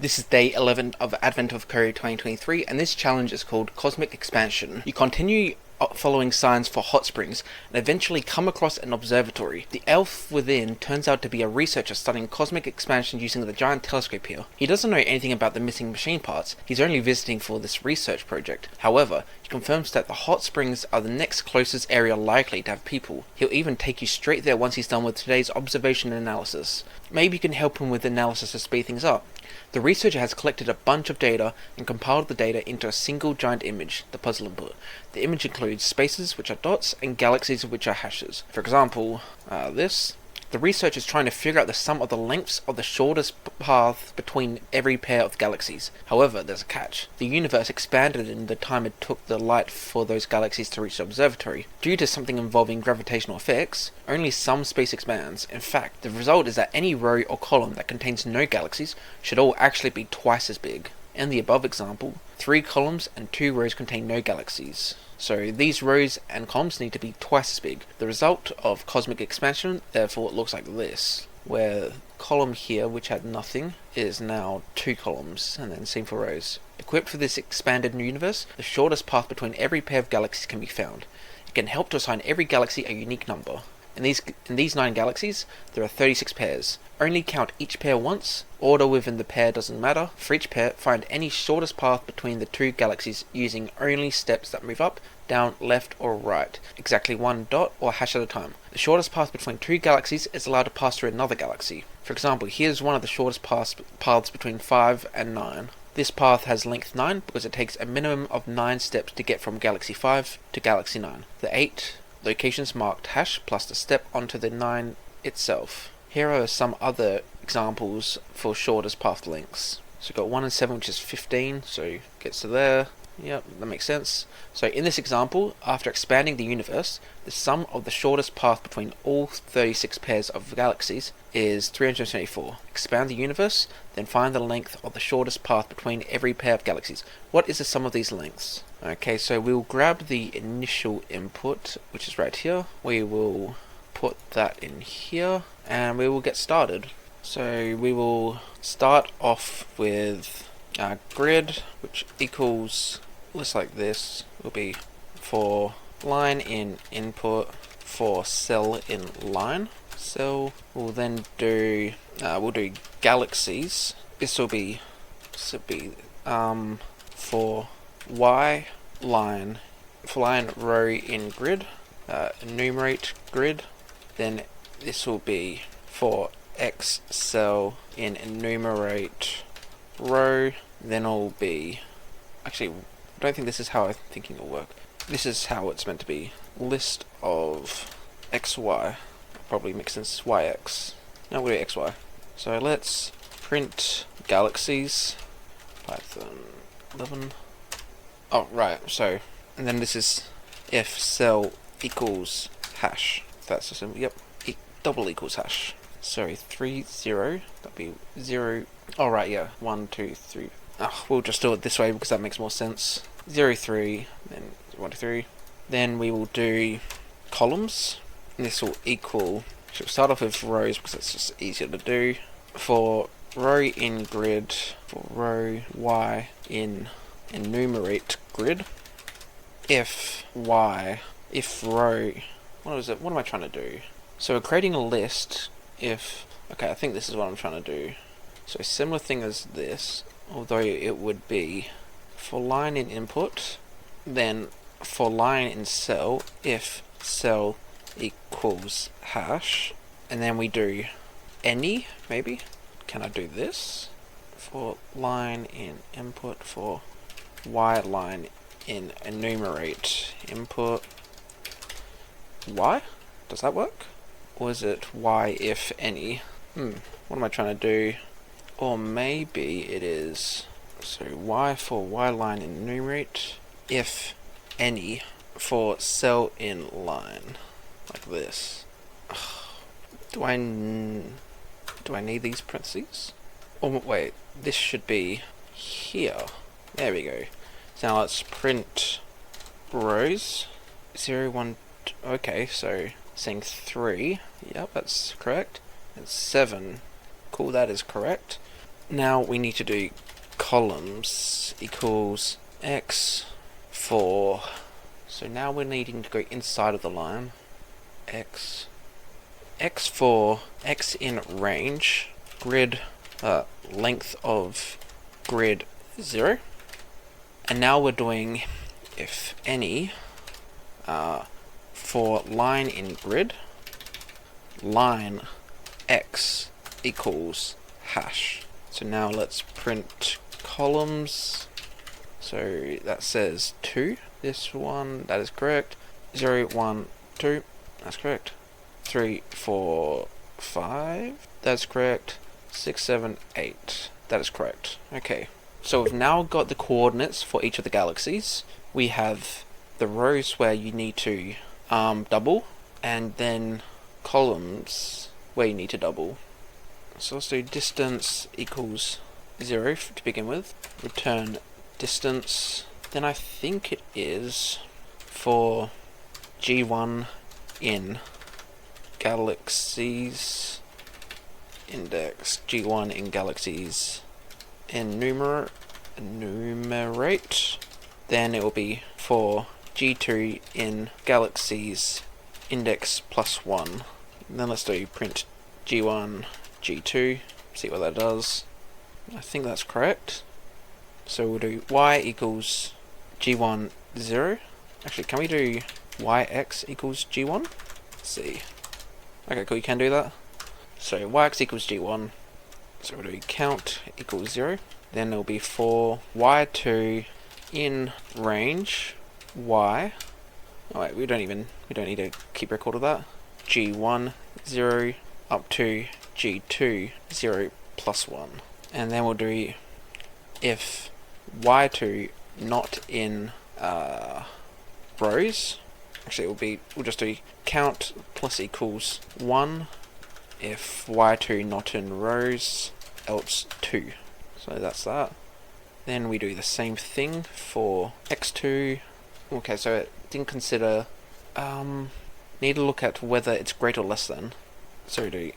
This is day 11 of Advent of Code 2023, and this challenge is called Cosmic Expansion. You continue following signs for hot springs and eventually come across an observatory. The elf within turns out to be a researcher studying cosmic expansion using the giant telescope here. He doesn't know anything about the missing machine parts. He's only visiting for this research project. However, he confirms that the hot springs are the next closest area likely to have people. He'll even take you straight there once he's done with today's observation and analysis. Maybe you can help him with analysis to speed things up. The researcher has collected a bunch of data and compiled the data into a single giant image, the puzzle input. The image includes spaces, which are dots, and galaxies, which are hashes. For example, this. The researcher is trying to figure out the sum of the lengths of the shortest path between every pair of galaxies. However, there's a catch. The universe expanded in the time it took the light for those galaxies to reach the observatory. Due to something involving gravitational effects, only some space expands. In fact, the result is that any row or column that contains no galaxies should all actually be twice as big. In the above example, 3 columns and 2 rows contain no galaxies. So these rows and columns need to be twice as big. The result of cosmic expansion therefore looks like this, where column here, which had nothing, is now 2 columns, and then same for rows. Equipped for this expanded universe, the shortest path between every pair of galaxies can be found. It can help to assign every galaxy a unique number. In these 9 galaxies, there are 36 pairs. Only count each pair once. Order within the pair doesn't matter. For each pair, find any shortest path between the 2 galaxies using only steps that move up, down, left, or right, exactly 1 dot or hash at a time. The shortest path between 2 galaxies is allowed to pass through another galaxy. For example, here's one of the shortest paths between 5 and 9. This path has length 9 because it takes a minimum of 9 steps to get from galaxy 5 to galaxy 9. The 8 locations marked hash plus the step onto the 9 itself. Here are some other examples for shortest path lengths. So we've got 1 and 7, which is 15, so gets to there. Yep, that makes sense. So in this example, after expanding the universe, the sum of the shortest path between all 36 pairs of galaxies is 374. Expand the universe, then find the length of the shortest path between every pair of galaxies. What is the sum of these lengths? Okay, so we'll grab the initial input, which is right here. We will put that in here, and we will get started. So we will start off with our grid, which equals, looks like this, will be for line in input, for cell in line. Cell will then do, we'll do galaxies. This will be for y line, for line row in grid, enumerate grid. Then this will be for x cell in enumerate row. Then it'll be, actually, I don't think this is how I'm thinking it'll work. This is how it's meant to be. List of xy. Probably makes sense. Yx. No, we'll do xy. So let's print galaxies. Python 11. Oh, right. So, and then this is if cell equals hash. That's a symbol. Yep. Double equals hash. Sorry, 3 0. That'd be 0. Oh, right, yeah. 1 2 3. We'll just do it this way because that makes more sense. 0 3. Then 1 2 3. Then we will do columns. And this will equal. We'll start off with rows because it's just easier to do. For row in grid. For row y in enumerate grid. If y. If row. What is it? What am I trying to do? So we're creating a list. If, okay, I think this is what I'm trying to do. So a similar thing as this, although it would be for line in input, then for line in cell, if cell equals hash, and then we do any, maybe? Can I do this? For line in input, for y line in enumerate input, y? Does that work? Or is it y if any? What am I trying to do? Or maybe it is, so y for y line in enumerate, if any for cell in line, like this. Do I need these parentheses? Oh wait, this should be here. There we go. So now let's print rows. 0 1. Okay, so saying 3, yep, that's correct, and 7, cool, that is correct. Now we need to do columns equals x4. So now we're needing to go inside of the line. x4, x in range, grid, length of grid 0. And now we're doing if any for line in grid, line x equals hash. So now let's print columns. So that says 2. This one, that is correct. 0, 1, 2, that's correct. 3, 4, 5, that's correct. 6, 7, 8, that is correct. Okay, so we've now got the coordinates for each of the galaxies. We have the rows where you need to double, and then columns where you need to double. So let's do distance equals 0 to begin with. Return distance. Then I think it is for G1 in galaxies index, G1 in galaxies enumerate. Then it will be for G2 in galaxies index +1. And then let's do print G1 G2, see what that does. I think that's correct. So we'll do y equals G1 0. Actually, can we do yx equals G1? Let's see. Okay, cool, you can do that. So yx equals G1. So we'll do count equals 0. Then it'll be for y2 in range y. Oh wait, we don't need to keep record of that. G1 0 up to G2 0 +1. And then we'll do if y2 not in rows. Actually, we'll just do count plus equals 1 if y2 not in rows, else 2. So that's that. Then we do the same thing for x2. Okay, so it didn't consider. Need to look at whether it's greater or less than. So we do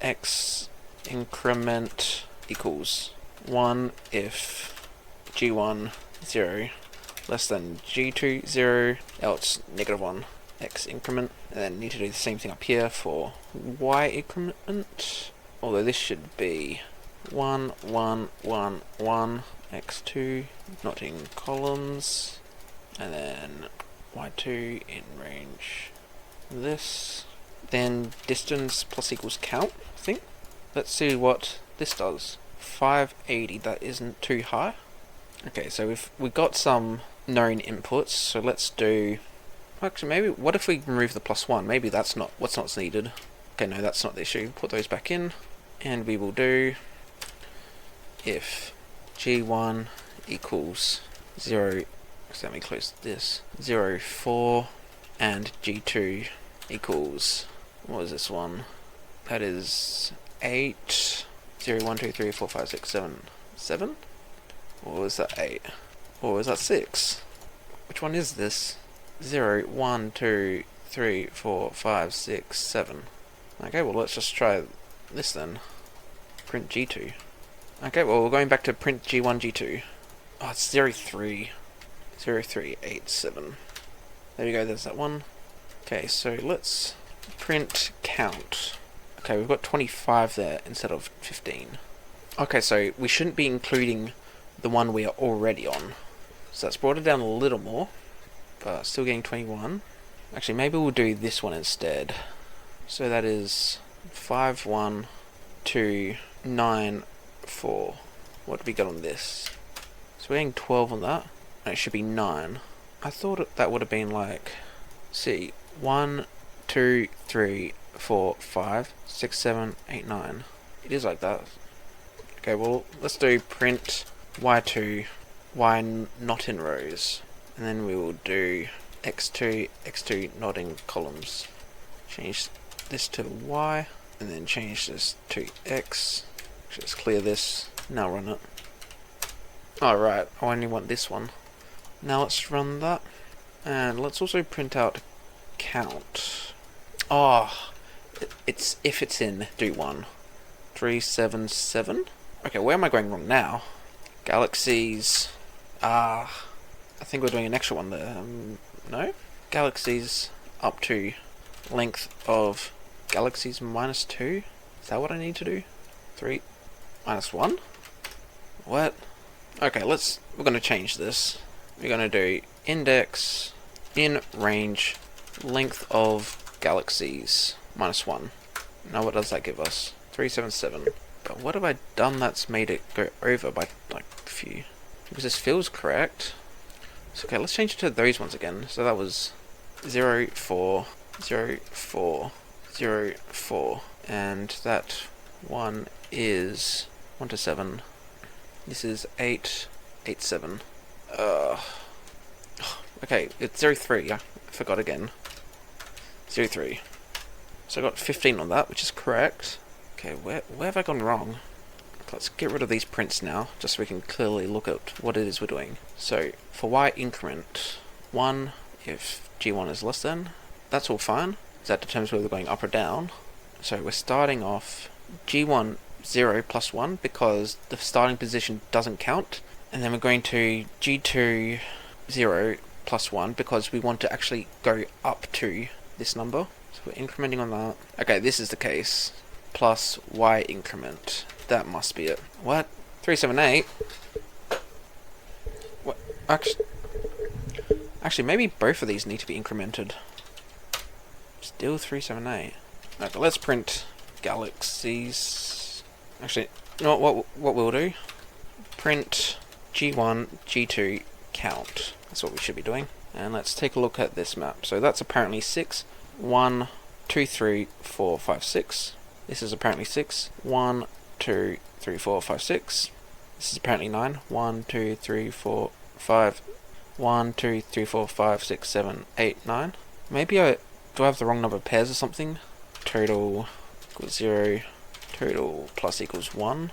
x increment equals 1 if G1 0 less than G2 0, else -1 x increment. And then need to do the same thing up here for y increment. Although this should be 1 1 1 1 x2 not in columns, and then y2 in range this. Then distance plus equals count, I think. Let's see what this does. 580, that isn't too high. Okay, so we got some known inputs, so let's do. Actually, maybe what if we remove the +1? Maybe that's not what's not needed. Okay, no, that's not the issue. Put those back in, and we will do if G1 equals 0. So let me close this. 0 4, and G2 equals, what is this one? That is 8. 0 1 2 3 4 5 6 7 7. Or is that 8? Or is that 6? Which one is this? 0 1 2 3 4 5 6 7. Okay, well let's just try this then. Print G2. Okay, well we're going back to print G1 G2. Oh, it's 0 3. 0 3 8 7. There we go, there's that one. Okay, so let's print count. Okay, we've got 25 there instead of 15. Okay, so we shouldn't be including the one we are already on. So that's brought it down a little more, but still getting 21. Actually, maybe we'll do this one instead. So that is 5 1 2 9 4. What did we get on this? So we're getting 12 on that, and it should be 9. I thought that would have been like, see, 1 2 3 4 5 6 7 8 9. It is like that. Okay, well let's do print y2 y not in rows, and then we will do x2 not in columns. Change this to y, and then change this to x. Just clear this. Now run it. Alright, I only want this one. Now let's run that, and let's also print out count. Oh, it's if it's in do 1 3 7 7. Okay, where am I going wrong now? Galaxies. I think we're doing an extra one there. No? Galaxies up to length of galaxies -2. Is that what I need to do? 3 -1? What? Okay, we're going to change this. We're going to do index in range length of galaxies -1. Now what does that give us? 377. But what have I done that's made it go over by like a few? Because this feels correct. So okay, let's change it to those ones again. So that was 0, 4, 0, 4, 0, 4. And that one is 1 to 7. This is 8, 8, 7. Okay, it's 0, 3. I forgot again. 0, 3. So I got 15 on that, which is correct. Okay, where have I gone wrong? Let's get rid of these prints now, just so we can clearly look at what it is we're doing. So, for y increment 1, if g1 is less than, that's all fine. That determines whether we're going up or down. So we're starting off g1 0 plus 1 because the starting position doesn't count. And then we're going to g2 0 plus 1 because we want to actually go up to this number. So we're incrementing on that. Okay, this is the case. Plus y increment. That must be it. What? 378? What? Actually, maybe both of these need to be incremented. Still 378. Okay, but let's print galaxies. Actually, you know what we'll do? Print G1, G2, count. That's what we should be doing. And let's take a look at this map. So that's apparently 6. 1, 2, 3, 4, 5, 6. This is apparently 6. 1, 2, 3, 4, 5, 6. This is apparently 9. 1, 2, 3, 4, 5. 1, 2, 3, 4, 5, 6, 7, 8, 9. Maybe do I have the wrong number of pairs or something? Total equals 0. Total plus equals 1.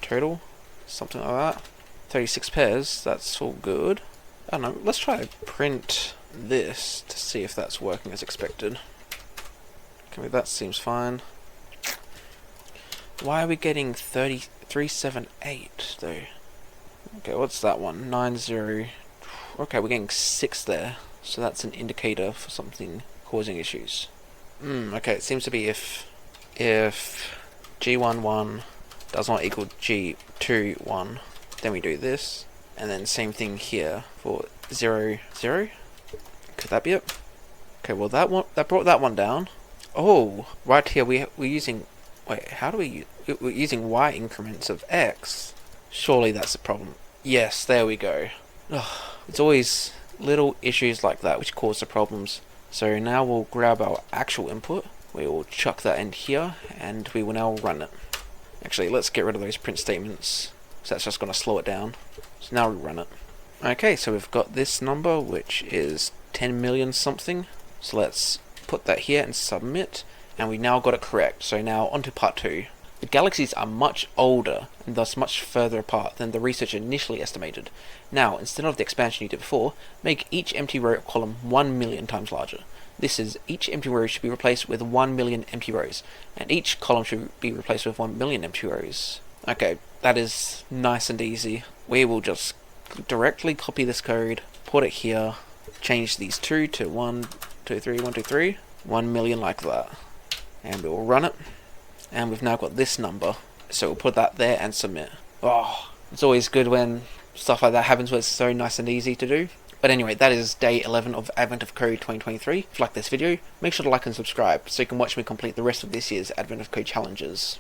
Total. Something like that. 36 pairs. That's all good. I don't know. Let's try to print this to see if that's working as expected. Okay, that seems fine. Why are we getting 378 though? Okay, what's that one? 90. Okay, we're getting 6 there. So that's an indicator for something causing issues. Okay, it seems to be if G11 does not equal G21, then we do this. And then same thing here for 0, 0. Could that be it? Okay, well that brought that one down. Oh, right here we're using. Wait, how do we're using y increments of x. Surely that's the problem. Yes, there we go. Ugh, it's always little issues like that which cause the problems. So now we'll grab our actual input. We will chuck that in here, and we will now run it. Actually, let's get rid of those print statements, so that's just going to slow it down. So now we run it. Okay, so we've got this number, which is 10 million something. So let's put that here and submit, and we now got it correct. So now on to part 2. The galaxies are much older and thus much further apart than the researcher initially estimated. Now, instead of the expansion you did before, make each empty row column 1 million times larger. This is, each empty row should be replaced with 1 million empty rows, and each column should be replaced with 1 million empty rows. Okay, that is nice and easy. We will just directly copy this code, put it here, change these 2 to 1, 2, 3, 1, 2, 3, 1 million like that. And we will run it. And we've now got this number, so we'll put that there and submit. Oh, it's always good when stuff like that happens where it's so nice and easy to do. But anyway, that is day 11 of Advent of Code 2023. If you like this video, make sure to like and subscribe so you can watch me complete the rest of this year's Advent of Code challenges.